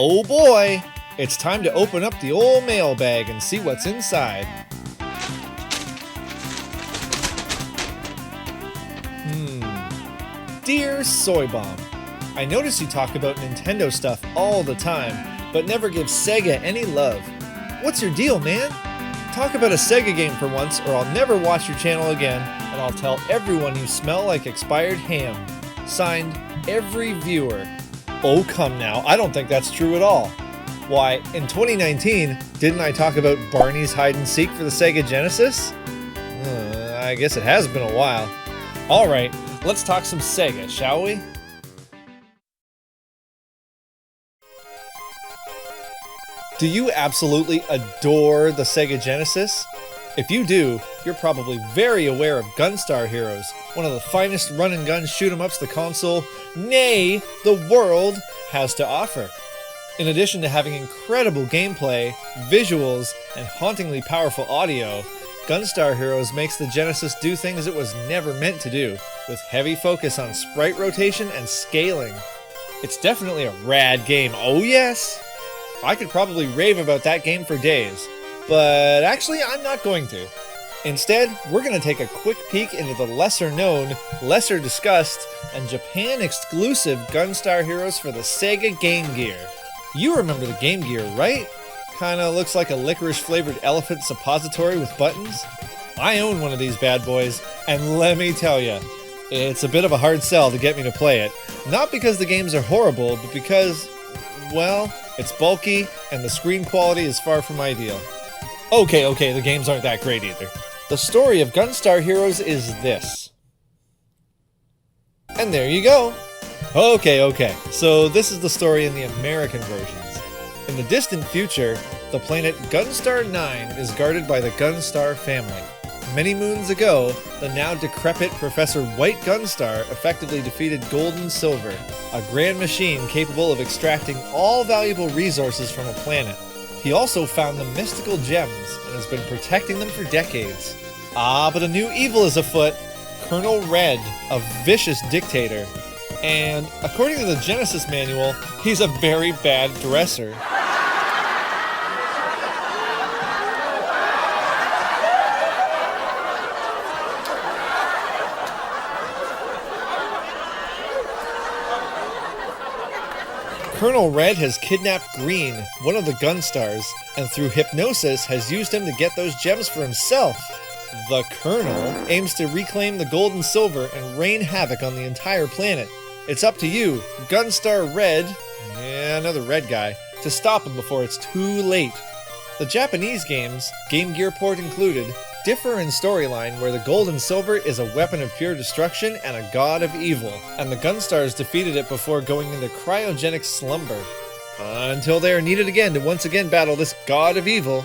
Oh boy, it's time to open up the old mailbag and see what's inside. Dear SoyBomb, I notice you talk about Nintendo stuff all the time, but never give Sega any love. What's your deal, man? Talk about a Sega game for once, or I'll never watch your channel again, and I'll tell everyone you smell like expired ham. Signed, every viewer. Oh, come now, I don't think that's true at all. Why, in 2019, didn't I talk about Barney's Hide and Seek for the Sega Genesis? I guess it has been a while. Alright, let's talk some Sega, shall we? Do you absolutely adore the Sega Genesis? If you do, you're probably very aware of Gunstar Heroes, one of the finest run-and-gun shoot-em-ups the console, nay, the world, has to offer. In addition to having incredible gameplay, visuals, and hauntingly powerful audio, Gunstar Heroes makes the Genesis do things it was never meant to do, with heavy focus on sprite rotation and scaling. It's definitely a rad game, oh yes! I could probably rave about that game for days, but actually I'm not going to. Instead, we're going to take a quick peek into the lesser known, lesser discussed, and Japan exclusive Gunstar Heroes for the Sega Game Gear. You remember the Game Gear, right? Kinda looks like a licorice flavored elephant suppository with buttons. I own one of these bad boys, and let me tell ya, it's a bit of a hard sell to get me to play it. Not because the games are horrible, but because, well, it's bulky, and the screen quality is far from ideal. Okay, the games aren't that great either. The story of Gunstar Heroes is this. And there you go. Okay, so this is the story in the American versions. In the distant future, the planet Gunstar 9 is guarded by the Gunstar family. Many moons ago, the now decrepit Professor White Gunstar effectively defeated Gold and Silver, a grand machine capable of extracting all valuable resources from a planet. He also found the mystical gems and has been protecting them for decades. But a new evil is afoot, Colonel Red, a vicious dictator. And according to the Genesis manual, he's a very bad dresser. Colonel Red has kidnapped Green, one of the Gunstars, and through hypnosis has used him to get those gems for himself. The Colonel aims to reclaim the gold and silver and rain havoc on the entire planet. It's up to you, Gunstar Red, another red guy, to stop him before it's too late. The Japanese games, Game Gear port included, differ in storyline where the gold and silver is a weapon of pure destruction and a god of evil, and the Gunstars defeated it before going into cryogenic slumber. Until they are needed again to once again battle this god of evil.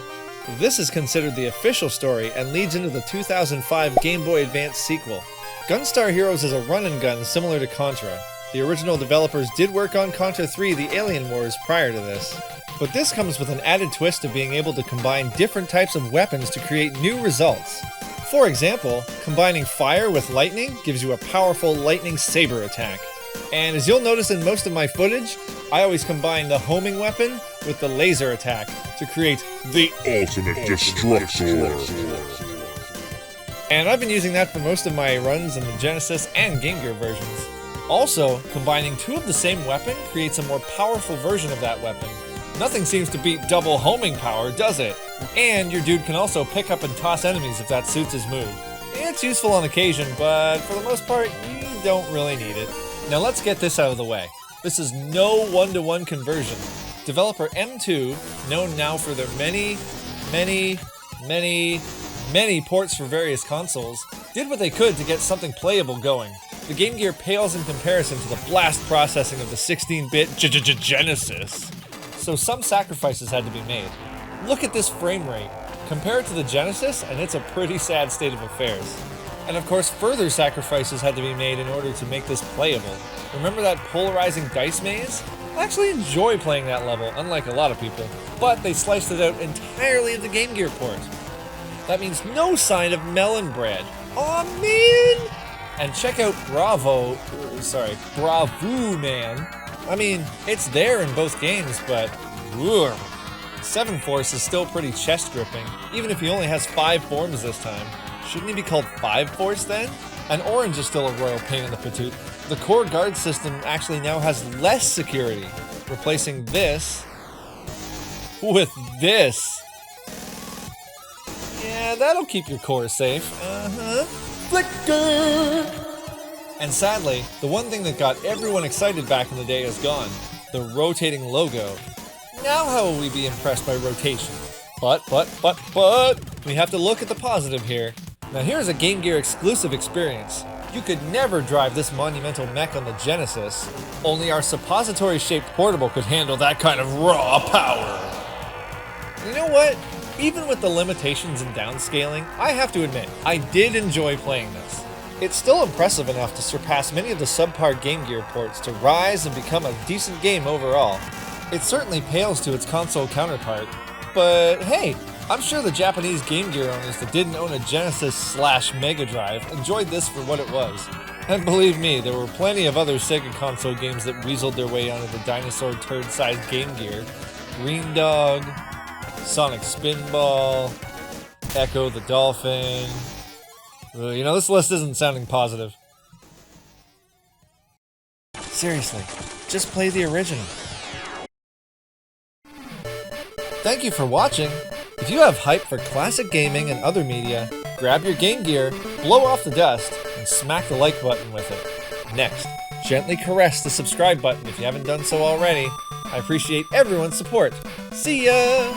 This is considered the official story and leads into the 2005 Game Boy Advance sequel. Gunstar Heroes is a run-and-gun similar to Contra. The original developers did work on Contra 3 The Alien Wars prior to this. But this comes with an added twist of being able to combine different types of weapons to create new results. For example, combining fire with lightning gives you a powerful lightning saber attack. And as you'll notice in most of my footage, I always combine the homing weapon with the laser attack to create the ultimate destructor. And I've been using that for most of my runs in the Genesis and Game Gear versions. Also, combining two of the same weapon creates a more powerful version of that weapon. Nothing seems to beat double homing power, does it? And your dude can also pick up and toss enemies if that suits his mood. It's useful on occasion, but for the most part, you don't really need it. Now let's get this out of the way. This is no one-to-one conversion. Developer M2, known now for their many ports for various consoles, did what they could to get something playable going. The Game Gear pales in comparison to the blast processing of the 16-bit Genesis. So some sacrifices had to be made. Look at this frame rate. Compare it to the Genesis, and it's a pretty sad state of affairs. And of course, further sacrifices had to be made in order to make this playable. Remember that polarizing dice maze? I actually enjoy playing that level, unlike a lot of people, but they sliced it out entirely of the Game Gear port. That means no sign of melon bread. Aw, man! And check out Bravo Man I mean, it's there in both games, but whew, 7 Force is still pretty chest gripping, even if he only has 5 forms this time. Shouldn't he be called 5 Force then? And Orange is still a royal pain in the patoot. The core guard system actually now has less security, replacing this with this. Yeah, that'll keep your core safe. Flicker! And sadly, the one thing that got everyone excited back in the day is gone. The rotating logo. Now how will we be impressed by rotation? But, we have to look at the positive here. Now here's a Game Gear exclusive experience. You could never drive this monumental mech on the Genesis. Only our suppository-shaped portable could handle that kind of raw power. You know what? Even with the limitations and downscaling, I have to admit, I did enjoy playing this. It's still impressive enough to surpass many of the subpar Game Gear ports to rise and become a decent game overall. It certainly pales to its console counterpart, but hey, I'm sure the Japanese Game Gear owners that didn't own a Genesis/Mega Drive enjoyed this for what it was. And believe me, there were plenty of other Sega console games that weaseled their way onto the dinosaur turd-sized Game Gear. Green Dog, Sonic Spinball, Echo the Dolphin. You know, this list isn't sounding positive. Seriously, just play the original. Thank you for watching. If you have hype for classic gaming and other media, grab your Game Gear, blow off the dust, and smack the like button with it. Next, gently caress the subscribe button if you haven't done so already. I appreciate everyone's support. See ya!